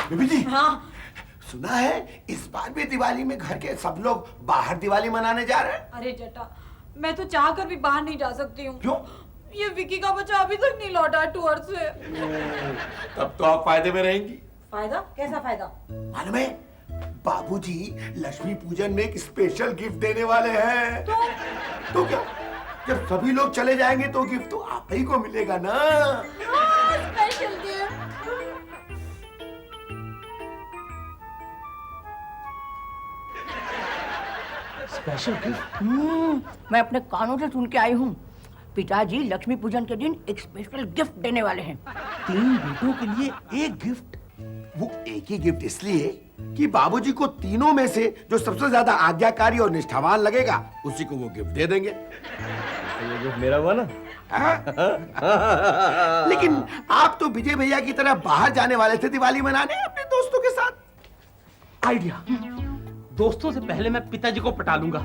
बीबी जी। हाँ सुना है इस बार भी दिवाली में घर के सब लोग बाहर दिवाली मनाने जा रहे हैं। अरे जटा, मैं तो चाह कर भी बाहर नहीं जा सकती हूँ। क्यों? ये विकी का बच्चा अभी तक नहीं लौटा टूर से। तब तो आप फायदे में रहेंगी। फायदा? कैसा फायदा? मालूम है बाबूजी लक्ष्मी पूजन में एक स्पेशल गिफ्ट देने वाले हैं। तो क्या, जब सभी लोग चले जाएंगे तो गिफ्ट तो आप ही को मिलेगा ना। Special gift. Special gift? मैं अपने कानों से सुन के आई हूँ। पिताजी लक्ष्मी पूजन के दिन एक स्पेशल गिफ्ट देने वाले हैं। 3 बेटों के लिए एक गिफ्ट। वो एक ही गिफ्ट इसलिए कि बाबूजी को तीनों में से जो सबसे ज्यादा आज्ञाकारी और निष्ठावान लगेगा उसी को वो गिफ्ट दे देंगे। तो ये गिफ्ट मेरा हुआ ना? लेकिन आप तो विजय भैया की तरह बाहर जाने वाले थे दिवाली मनाने अपने दोस्तों के साथ। आइडिया। दोस्तों से पहले मैं पिताजी को पटा लूंगा,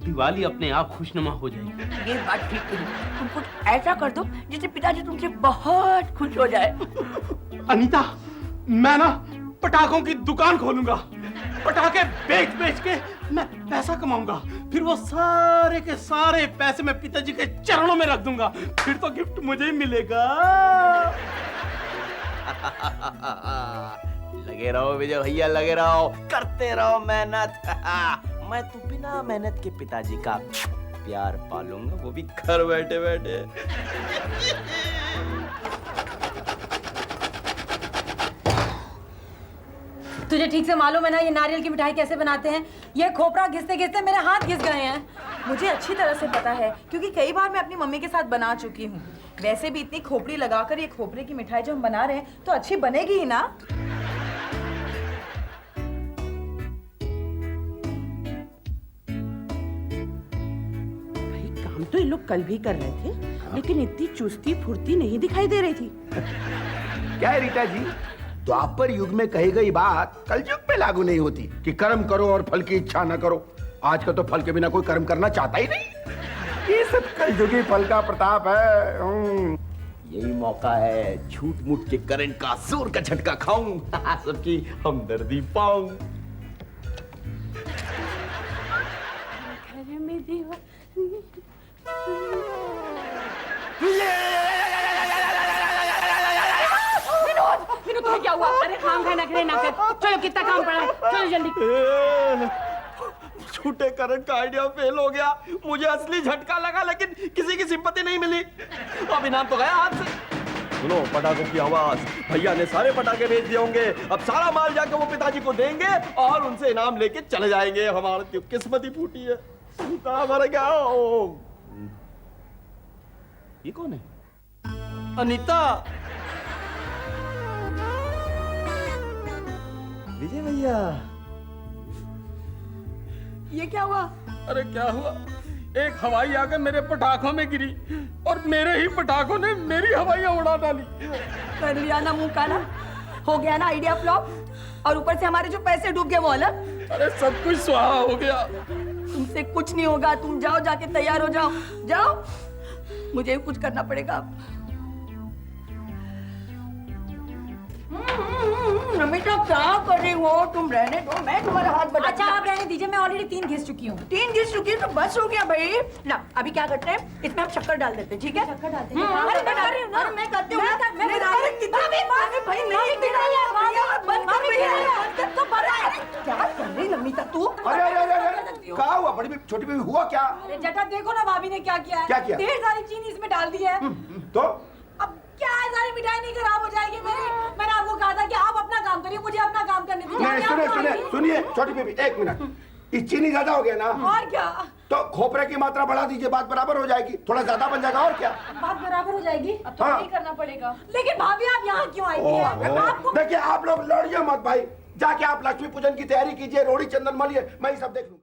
दिवाली अपने आप खुशनुमा हो जाएगी। ये बात ठीक है। तुम कुछ ऐसा कर दो जिससे पिताजी तुमसे बहुत खुश हो जाए। अनीता, मैं ना पटाखों की दुकान खोलूंगा। पटाखे बेच बेच के मैं पैसा कमाऊंगा, फिर वो सारे के सारे पैसे मैं पिताजी के चरणों में रख दूंगा, फिर तो गिफ्ट मुझे ही मिलेगा। लगे रहो विजय भैया, लगे रहो, करते रहो मेहनत। मैं तो बिना मेहनत के पिताजी का प्यार पालूंगा, वो भी घर बैठे बैठे। तुझे ठीक से मालूम है ना ये नारियल की मिठाई कैसे बनाते हैं? ये खोपरा घिसते घिसते मेरे हाथ घिस गए हैं। मुझे अच्छी तरह से पता है क्योंकि कई बार मैं अपनी मम्मी के साथ बना चुकी हूँ। वैसे भी इतनी खोपड़ी लगाकर ये खोपरे की मिठाई जो हम बना रहे हैं तो अच्छी बनेगी ही ना। भाई काम तो ये लोग कल भी कर रहे थे, लेकिन इतनी चुस्ती फुर्ती नहीं दिखाई दे रही थी। क्या है रीता जी, द्वापर युग में कही गई बात कलयुग में लागू नहीं होती कि कर्म करो और फल की इच्छा न करो। आज का तो फल के बिना कोई कर्म करना चाहता ही नहीं। ये सब कलयुगी फल का प्रताप है। यही मौका है, झूठ मूठ के करंट का जोर का झटका खाऊं, सबकी हमदर्दी पाऊं। विनोद, तुम्हें क्या हुआ? अरे काम खाना करे ना कर। चलो कितना काम पड़ा है, चलो जल्दी। झूठे करंट का आइडिया फेल हो गया। मुझे असली झटका लगा लेकिन किसी की सिंपत्ति नहीं मिली। अब इनाम तो गया हाथ से। सुनो पटाखों की आवाज, भैया ने सारे पटाखे भेज दिए होंगे। अब सारा माल जाके वो पिताजी को देंगे और उनसे इनाम लेके चले जाएंगे। हमारी किस्मत ही फूटी है। सीता मर गया। ये कौन है? अनीता, विजय भैया। ये क्या हुआ? अरे क्या हुआ? एक हवाई आकर मेरे पटाखों में गिरी और मेरे ही पटाखों ने मेरी हवाइयां उड़ा डाली। कर लिया ना मुंह काला, हो गया ना आइडिया फ्लॉप, और ऊपर से हमारे जो पैसे डूब गए वो अलग। अरे सब कुछ स्वाहा हो गया। तुमसे कुछ नहीं होगा, तुम जाओ, जाके तैयार हो जाओ, जाओ। मुझे भी कुछ करना पड़ेगा। नमिता क्या कर रही हो? तुम रहने दो, मैं तुम्हारा हाथ बटा। अच्छा आप रहने दीजिए, मैं ऑलरेडी 3 घिस चुकी हूँ। 3 घिस चुकी है तो बस हो गया भाई। ना अभी क्या करते हैं, इसमें हम शक्कर डाल देते हैं, ठीक है? शक्कर डालते हैं। अरे मैं कर रही हूँ ना, मैं करती हूँ। मैं बता रही हूँ। भाई नहीं बंद कर भैया, तो बता। क्या कर रही नमिता तू? अरे अरे अरे अरे क्या हुआ? बड़ी बीबी, छोटी बीबी, हुआ क्या? अरे जटा देखो ना भाभी ने क्या किया है। क्या किया? ढेर सारी चीनी इसमें डाल दी है। तो अब क्या है, सारी मिठाई नहीं खराब हो जाएगी मेरी? मैंने आपको कहा था कि आप अपना काम करिए, मुझे अपना काम करने दीजिए। नहीं, आप सुनिए क्या सुनिए करेंगी? सुनिए छोटी बीबी, 1 मिनट। ये चीनी ज्यादा हो गया ना? और क्या? तो खोपरे की मात्रा बढ़ा दीजिए, बात बराबर हो जाएगी। थोड़ा ज्यादा बन जाएगा और क्या। बात बराबर हो जाएगी। अब तो हाँ। नहीं करना पड़ेगा। लेकिन भाभी आप यहाँ क्यों आई थी? आपको देखिए आप लोग लड़िए मत भाई, जाके आप लक्ष्मी पूजन की तैयारी कीजिए, रोड़ी चंदन मलिए, मैं ये सब देख लूँ।